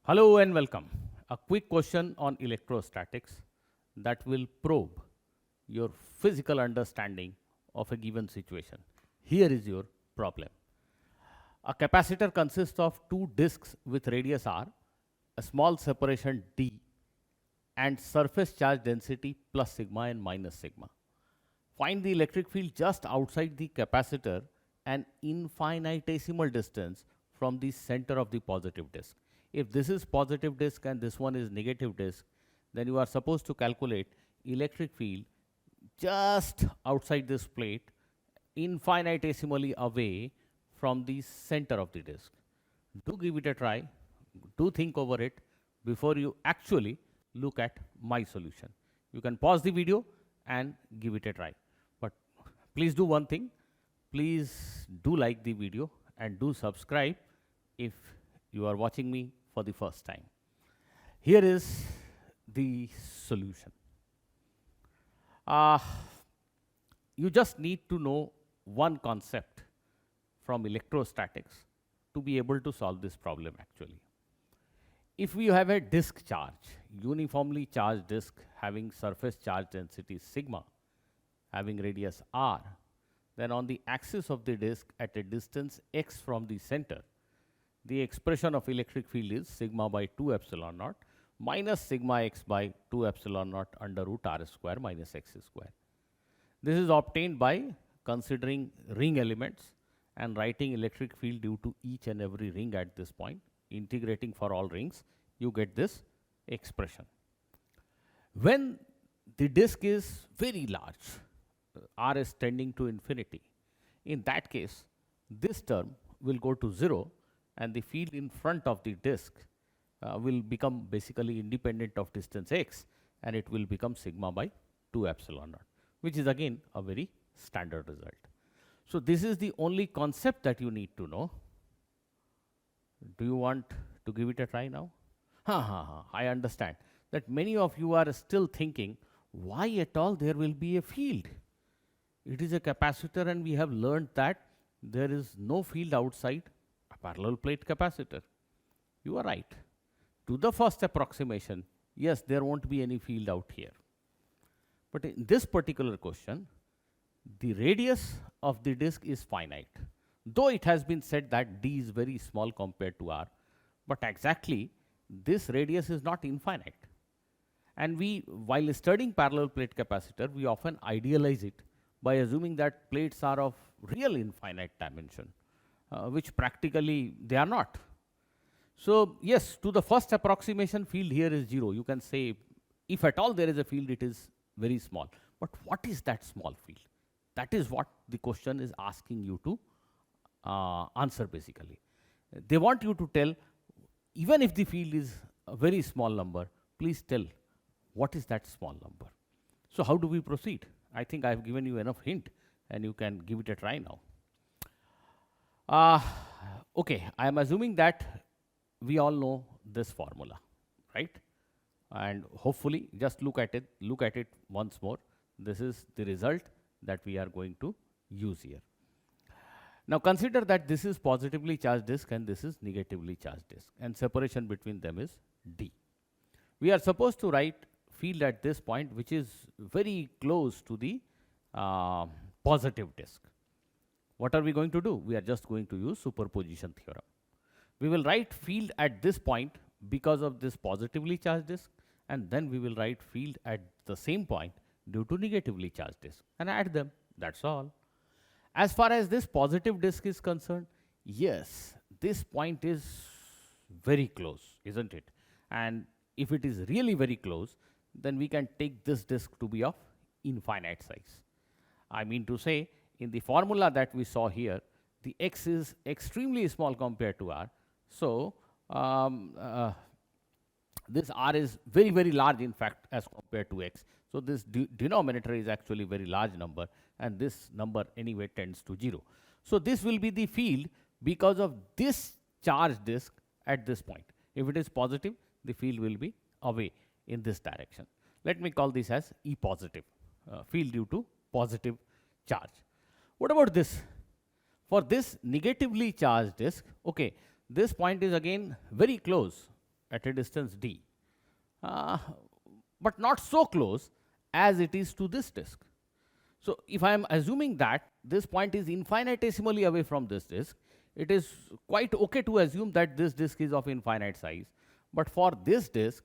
Hello and welcome. A quick question on electrostatics that will probe your physical understanding of a given situation. Here is your problem. A capacitor consists of two discs with radius r, a small separation d, and surface charge density plus sigma and minus sigma. Find the electric field just outside the capacitor an infinitesimal distance from the center of the positive disk. If this is positive disk and this one is negative disk, then you are supposed to calculate electric field just outside this plate infinitesimally away from the center of the disk. Do give it a try, do think over it before you actually look at my solution. You can pause the video and give it a try. But please do one thing, please do like the video and do subscribe if you are watching me for the first time. Here is the solution. You just need to know one concept from electrostatics to be able to solve this problem actually. If we have a disk charge, uniformly charged disk having surface charge density sigma, having radius r, then on the axis of the disk at a distance x from the center, the expression of electric field is sigma by 2 epsilon naught minus sigma x by 2 epsilon naught under root r square minus x square. This is obtained by considering ring elements and writing electric field due to each and every ring at this point. Integrating for all rings, you get this expression. When the disk is very large, r is tending to infinity, in that case, this term will go to 0 and the field in front of the disk will become basically independent of distance x, and it will become sigma by 2 epsilon naught, which is again a very standard result. So this is the only concept that you need to know. Do you want to give it a try now? I understand that many of you are still thinking, why at all there will be a field? It is a capacitor and we have learned that there is no field outside a parallel plate capacitor. You are right. To the first approximation, yes, there won't be any field out here. But in this particular question, the radius of the disk is finite. Though it has been said that d is very small compared to r, but exactly this radius is not infinite. And we, while studying parallel plate capacitor, we often idealize it by assuming that plates are of real infinite dimension, which practically they are not. So yes, to the first approximation, field here is 0. You can say, if at all there is a field, it is very small. But what is that small field? That is what the question is asking you to answer basically. They want you to tell, even if the field is a very small number, please tell what is that small number. So how do we proceed? I think I have given you enough hint and you can give it a try now. Okay, I am assuming that we all know this formula, right? And hopefully just look at it once more. This is the result that we are going to use here. Now consider that this is positively charged disk and this is negatively charged disk, and separation between them is d. We are supposed to write field at this point which is very close to the positive disk. What are we going to do? We are just going to use superposition theorem. We will write field at this point because of this positively charged disk, and then we will write field at the same point due to negatively charged disk and add them. That's all. As far as this positive disk is concerned, yes, this point is very close, isn't it? And if it is really very close, then we can take this disk to be of infinite size. I mean to say, in the formula that we saw here, the x is extremely small compared to r. So this r is very, very large in fact as compared to x. So this denominator is actually very large number, and this number anyway tends to 0. So this will be the field because of this charged disk at this point. If it is positive, the field will be away in this direction. Let me call this as E positive, field due to positive charge. What about this? For this negatively charged disk, okay, this point is again very close. at a distance d, but not so close as it is to this disk. So if I am assuming that this point is infinitesimally away from this disk, it is quite okay to assume that this disk is of infinite size. But for this disk,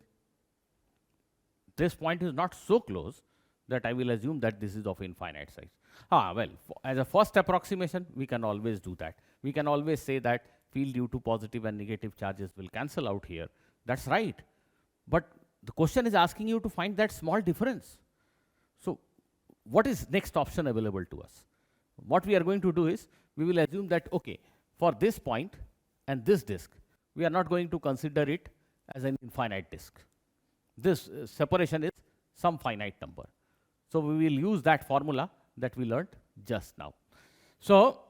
this point is not so close that I will assume that this is of infinite size. Well, as a first approximation, we can always do that. We can always say that field due to positive and negative charges will cancel out here. That's right. But the question is asking you to find that small difference. So what is next option available to us? What we are going to do is, we will assume that, okay, for this point and this disk, we are not going to consider it as an infinite disk. This separation is some finite number. So we will use that formula that we learned just now. So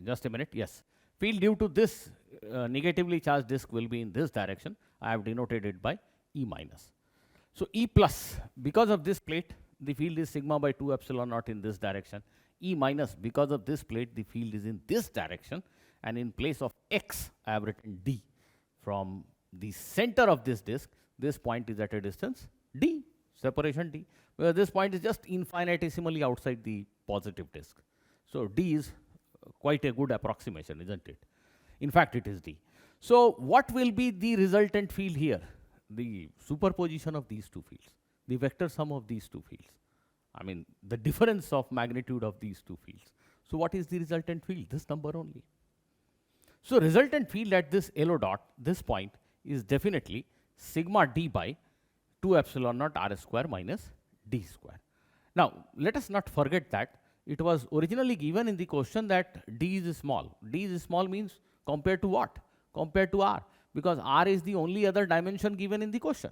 just a minute, yes. Field due to this negatively charged disk will be in this direction. I have denoted it by E minus. So E plus, because of this plate, the field is sigma by 2 epsilon naught in this direction. E minus, because of this plate, the field is in this direction. And in place of x, I have written d. From the center of this disk, this point is at a distance d, separation d, where this point is just infinitesimally outside the positive disk. So d is quite a good approximation, isn't it? In fact, it is d. So what will be the resultant field here? The superposition of these two fields, the vector sum of these two fields. I mean, the difference of magnitude of these two fields. So what is the resultant field? This number only. So resultant field at this LO dot, this point, is definitely sigma d by 2 epsilon naught r square minus d square. Now, let us not forget that it was originally given in the question that d is small. D is small means compared to what? Compared to r, because r is the only other dimension given in the question.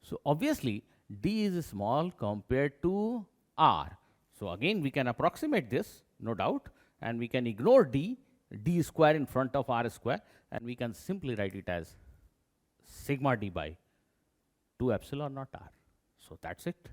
So obviously, d is small compared to r. So again, we can approximate this, no doubt, and we can ignore d square in front of r square, and we can simply write it as sigma d by 2 epsilon naught r. So that's it.